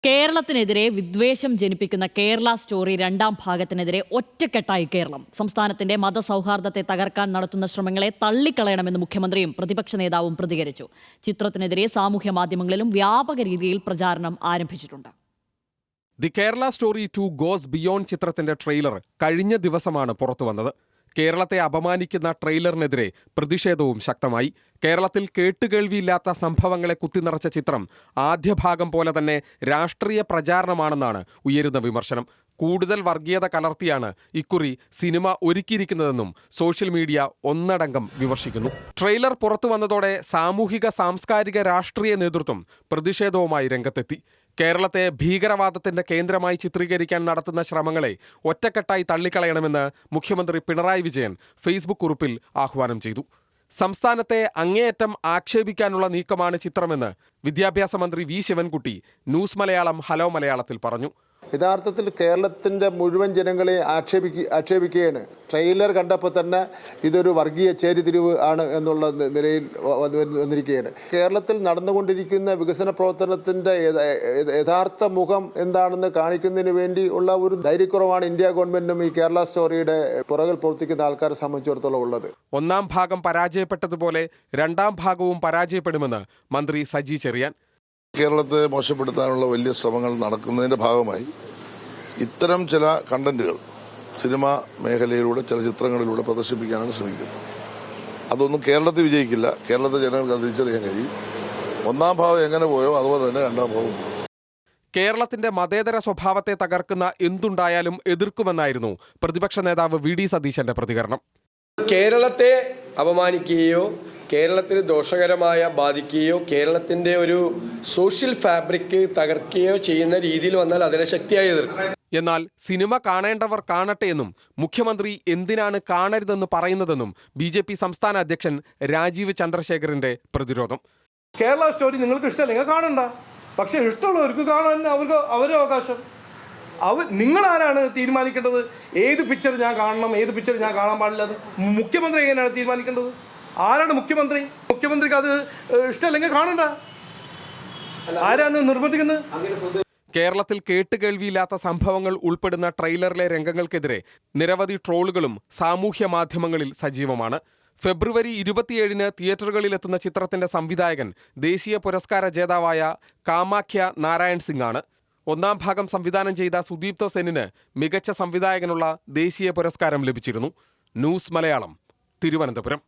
കേരളത്തിനെതിരെ വിദ്വേഷം ജനിപ്പിക്കുന്ന കേരള സ്റ്റോറി രണ്ടാം ഭാഗത്തിനെതിരെ ഒറ്റക്കെട്ടായി കേരളം. സംസ്ഥാനത്തിന്റെ മതസൗഹാർദ്ദത്തെ തകർക്കാൻ നടത്തുന്ന ശ്രമങ്ങളെ തള്ളിക്കളയണമെന്ന് മുഖ്യമന്ത്രിയും പ്രതിപക്ഷ നേതാവും പ്രതികരിച്ചു. ചിത്രത്തിനെതിരെ സാമൂഹ്യ മാധ്യമങ്ങളിലും വ്യാപക രീതിയിൽ പ്രചാരണം ആരംഭിച്ചിട്ടുണ്ട്. The Kerala story 2 goes beyond ചിത്രത്തിന്റെ ട്രെയിലർ കഴിഞ്ഞ ദിവസമാണ് പുറത്തുവന്നത്. കേരളത്തെ അപമാനിക്കുന്ന ട്രെയിലറിനെതിരെ പ്രതിഷേധവും ശക്തമായി. കേരളത്തിൽ കേട്ടുകേൾവിയില്ലാത്ത സംഭവങ്ങളെ കുത്തിനിറച്ച ചിത്രം ആദ്യ ഭാഗം പോലെ തന്നെ രാഷ്ട്രീയ പ്രചാരണമാണെന്നാണ് ഉയരുന്ന വിമർശനം. കൂടുതൽ വർഗീയത കലർത്തിയാണ് ഇക്കുറി സിനിമ ഒരുക്കിയിരിക്കുന്നതെന്നും സോഷ്യൽ മീഡിയ ഒന്നടങ്കം വിമർശിക്കുന്നു. ട്രെയിലർ പുറത്തുവന്നതോടെ സാമൂഹിക സാംസ്കാരിക രാഷ്ട്രീയ നേതൃത്വം പ്രതിഷേധവുമായി രംഗത്തെത്തി. കേരളത്തെ ഭീകരവാദത്തിന്റെ കേന്ദ്രമായി ചിത്രീകരിക്കാൻ നടത്തുന്ന ശ്രമങ്ങളെ ഒറ്റക്കെട്ടായി തള്ളിക്കളയണമെന്ന് മുഖ്യമന്ത്രി പിണറായി വിജയൻ ഫേസ്ബുക്ക് കുറിപ്പിൽ ആഹ്വാനം ചെയ്തു. സംസ്ഥാനത്തെ അങ്ങേയറ്റം ആക്ഷേപിക്കാനുള്ള നീക്കമാണ് ചിത്രമെന്ന് വിദ്യാഭ്യാസ മന്ത്രി വി ശിവൻകുട്ടി ന്യൂസ് മലയാളം ഹലോ മലയാളത്തിൽ പറഞ്ഞു. യഥാർത്ഥത്തിൽ കേരളത്തിൻ്റെ മുഴുവൻ ജനങ്ങളെ ആക്ഷേപിക്കുകയാണ്. ട്രെയിലർ കണ്ടപ്പോൾ തന്നെ ഇതൊരു വർഗീയ ചേരിതിരിവ് ആണ് എന്നുള്ള നിലയിൽ വന്നിരിക്കുകയാണ്. കേരളത്തിൽ നടന്നുകൊണ്ടിരിക്കുന്ന വികസന പ്രവർത്തനത്തിൻ്റെ യഥാർത്ഥ മുഖം എന്താണെന്ന് കാണിക്കുന്നതിന് വേണ്ടി ഉള്ള ഒരു ധൈര്യക്കുറവാണ് ഇന്ത്യ ഗവൺമെൻറ്റും ഈ കേരള സ്റ്റോറിയുടെ പുറകിൽ പ്രവർത്തിക്കുന്ന ആൾക്കാരെ സംബന്ധിച്ചിടത്തോളം ഉള്ളത്. ഒന്നാം ഭാഗം പരാജയപ്പെട്ടതുപോലെ രണ്ടാം ഭാഗവും പരാജയപ്പെടുമെന്ന് മന്ത്രി സജി ചെറിയാൻ. കേരളത്തെ മോശപ്പെടുത്താനുള്ള വലിയ ശ്രമങ്ങൾ നടക്കുന്നതിന്റെ ഭാഗമായി ഇത്തരം ചില കണ്ടന്റുകൾ സിനിമാ മേഖലയിലൂടെ ചലച്ചിത്രങ്ങളിലൂടെ പ്രദർശിപ്പിക്കാനാണ് ശ്രമിക്കുന്നത്. അതൊന്നും കേരളത്തിൽ വിജയിക്കില്ല. കേരളത്തിലെ ജനങ്ങൾക്ക് അത് തിരിച്ചറിയാൻ കഴിയും. ഒന്നാം ഭാഗം എങ്ങനെ പോയോ അതുപോലെ തന്നെ രണ്ടാം ഭാഗം. കേരളത്തിന്റെ മതേതര സ്വഭാവത്തെ തകർക്കുന്ന എന്തുണ്ടായാലും എതിർക്കുമെന്നായിരുന്നു പ്രതിപക്ഷ നേതാവ് വി ഡി സതീശന്റെ പ്രതികരണം. കേരളത്തെ അപമാനിക്കുകയോ കേരളത്തിന് ദോഷകരമായ ബാധിക്കുകയോ കേരളത്തിന്റെ ഒരു സോഷ്യൽ ഫാബ്രിക് തകർക്കുകയോ ചെയ്യുന്ന രീതിയിൽ വന്നാൽ അതിനെ ശക്തിയായി എതിർക്കും. എന്നാൽ സിനിമ കാണേണ്ടവർ കാണട്ടെ എന്നും മുഖ്യമന്ത്രി എന്തിനാണ് കാണരുതെന്ന് പറയുന്നതെന്നും BJP സംസ്ഥാന അധ്യക്ഷൻ രാജീവ് ചന്ദ്രശേഖറിന്റെ പ്രതിരോധം. കേരള സ്റ്റോറി നിങ്ങൾക്ക് ഇഷ്ടമല്ലെങ്കിൽ കാണണ്ട, പക്ഷെ ഇഷ്ടമുള്ളവർക്ക് കാണാൻ അവരുടെ അവകാശം. നിങ്ങൾ ആരാണ് തീരുമാനിക്കേണ്ടത് ഏത് പിക്ചർ ഞാൻ കാണണം, ഏത് പിക്ചർ ഞാൻ കാണാൻ പാടില്ല? മുഖ്യമന്ത്രി എങ്ങനെയാണ് തീരുമാനിക്കേണ്ടത്? ആരാണ് മുഖ്യമന്ത്രി? മുഖ്യമന്ത്രിക്ക് അത് ഇഷ്ടമല്ലെങ്കിൽ കാണണ്ട. ആരാണ് നിർബന്ധിക്കുന്നത്? കേരളത്തിൽ കേട്ടുകേൾവിയില്ലാത്ത സംഭവങ്ങൾ ഉൾപ്പെടുന്ന ട്രെയിലറിലെ രംഗങ്ങൾക്കെതിരെ നിരവധി ട്രോളുകളും സാമൂഹ്യ മാധ്യമങ്ങളിൽ സജീവമാണ്. ഫെബ്രുവരി 27-ന് തിയേറ്ററുകളിലെത്തുന്ന ചിത്രത്തിന്റെ സംവിധായകൻ ദേശീയ പുരസ്കാര ജേതാവായ കാമാഖ്യ നാരായൺ സിംഗ് ആണ്. ഒന്നാം ഭാഗം സംവിധാനം ചെയ്ത സുദീപ്തോ സെന്നിന് മികച്ച സംവിധായകനുള്ള ദേശീയ പുരസ്കാരം ലഭിച്ചിരുന്നു. ന്യൂസ് മലയാളം, തിരുവനന്തപുരം.